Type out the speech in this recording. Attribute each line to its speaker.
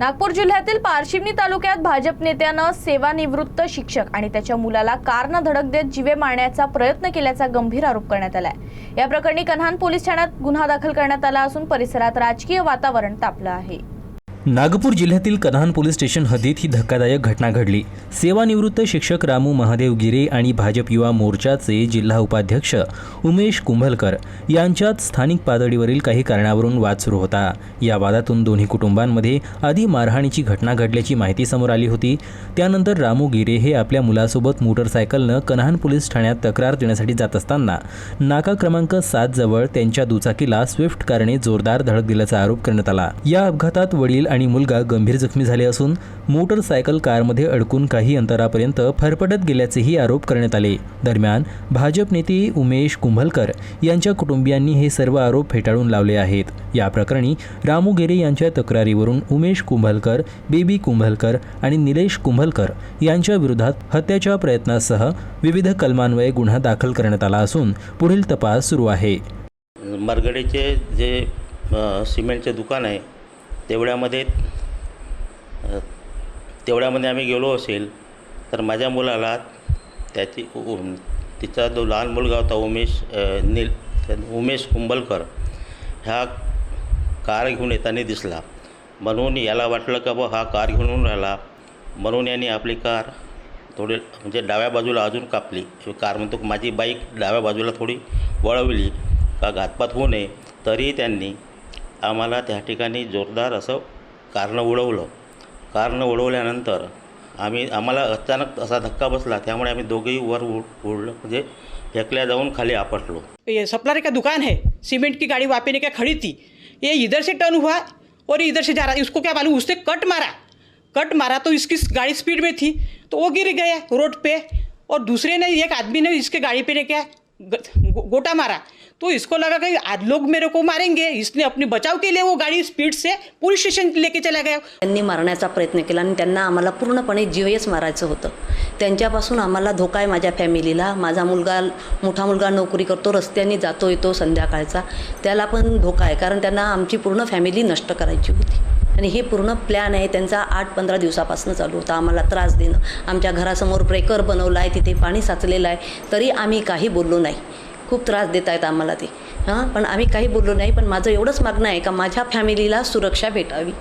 Speaker 1: नागपूर जिल्ह्यातील पारशिवनी तालुक्यात भाजप नेत्यानं सेवानिवृत्त शिक्षक आणि त्याच्या मुलाला कारनं धडक देत जीवे मारण्याचा प्रयत्न केल्याचा गंभीर आरोप करण्यात आलाय। या प्रकरणी कन्हान पोलीस ठाण्यात गुन्हा दाखल करण्यात आला असून परिसरात राजकीय वातावरण तापलं आहे।
Speaker 2: नागपूर जिल्ह्यातील कन्हान पोलीस स्टेशन हद्दीत ही धक्कादायक घटना घडली। सेवानिवृत्त शिक्षक रामू महादेव गिरे आणि भाजप युवा मोर्चाचे जिल्हा उपाध्यक्ष उमेश कुंभलकर यांच्यात स्थानिक पातळीवरील काही कारणावरून वाद सुरू होता। या वादातून दोन्ही कुटुंबांमध्ये आधी मारहाणीची घटना घडल्याची माहिती समोर आली होती। त्यानंतर रामू गिरे हे आपल्या मुलासोबत मोटरसायकलनं कन्हान पोलीस ठाण्यात तक्रार देण्यासाठी जात असताना नाका क्रमांक 7 जवळ त्यांच्या दुचाकीला स्विफ्ट कारने जोरदार धडक दिल्याचा आरोप करण्यात आला। या अपघातात वडील आणि मुलगा गंभीर जखमी झाले असून मोटरसायकल कारमध्ये अडकून काही अंतरापर्यंत फरफटत गेल्याचेही आरोप करण्यात आले। दरम्यान भाजप नेते उमेश कुंभलकर यांच्या कुटुंबियांनी हे सर्व आरोप फेटाळून लावले आहेत। या प्रकरणी रामू गिरे यांच्या तक्रारीवरून उमेश कुंभलकर, बेबी कुंभलकर आणि निलेश कुंभलकर यांच्या विरोधात हत्येच्या प्रयत्नासह विविध कलमान्वये गुन्हा दाखल करण्यात आला असून पुढील तपास सुरू आहे।
Speaker 3: मरगडेचे जे सिमेंटचे दुकान आहे तेवढ्यामध्ये आम्ही गेलो असेल तर माझ्या मुलाला तिचा जो लहान मुलगा होता उमेश कुंभलकर ह्या कार घेऊन येताना दिसला। म्हणून याला वाटलं का बा हा कार घेऊन राहिला, म्हणून यांनी आपली कार थोडी म्हणजे डाव्या बाजूला अजून कापली। कार म्हणतो माझी बाईक डाव्या बाजूला थोडी वळवली का घातपात होऊ नये, तरी त्यांनी आम्हाला त्या ठिकाणी जोरदार असं कारनं उडवलं। कारनं उडवल्यानंतर आम्हाला अचानक असा धक्का बसला, त्यामुळे आम्ही दोघेही वर उडलो, म्हणजे फेकल्या जाऊन खाली आपटलो।
Speaker 4: ये सप्लायर का दुकान है, सीमेंट की गाड़ी वहाँ पे क्या खड़ी थी, ये इधर से टर्न हुआ और इधर से जा रहा, इसको क्या मालूम उसने कट मारा तो इसकी गाड़ी स्पीड में थी तो वो गिर गया रोड पे, और दूसरे ने एक आदमी ने इसके गाड़ी पे ने क्या गोटा मारा, तो इसको लगा कि आज लोग मेरे को मारेंगे, इसने अपनी बचाव के लिए वो गाड़ी स्पीड से पुलिस स्टेशन लेके चला गया।
Speaker 5: त्यांनी मारण्याचा प्रयत्न केला आणि त्यांना आम्हाला पूर्णपणे जीवच मारायचं होतं। त्यांच्यापासून आम्हाला धोका आहे माझ्या फॅमिलीला। माझा मोठा मुलगा नोकरी करतो, रस्त्याने जातो येतो संध्याकाळचा, त्याला पण धोका आहे, कारण त्यांना आमची पूर्ण फॅमिली नष्ट करायची होती आणि हे पूर्ण प्लॅन आहे त्यांचा 8-15 दिवसापासून चालू होता आम्हाला त्रास देणं। आमच्या घरासमोर ब्रेकर बनवला आहे, तिथे पाणी साचलेलं आहे, तरी आम्ही काही बोललो नाही। खूप त्रास देत आहेत आम्हाला ते, पण आम्ही काही बोललो नाही। पण माझं एवढंच मागणं आहे का माझ्या फॅमिलीला सुरक्षा भेटावी।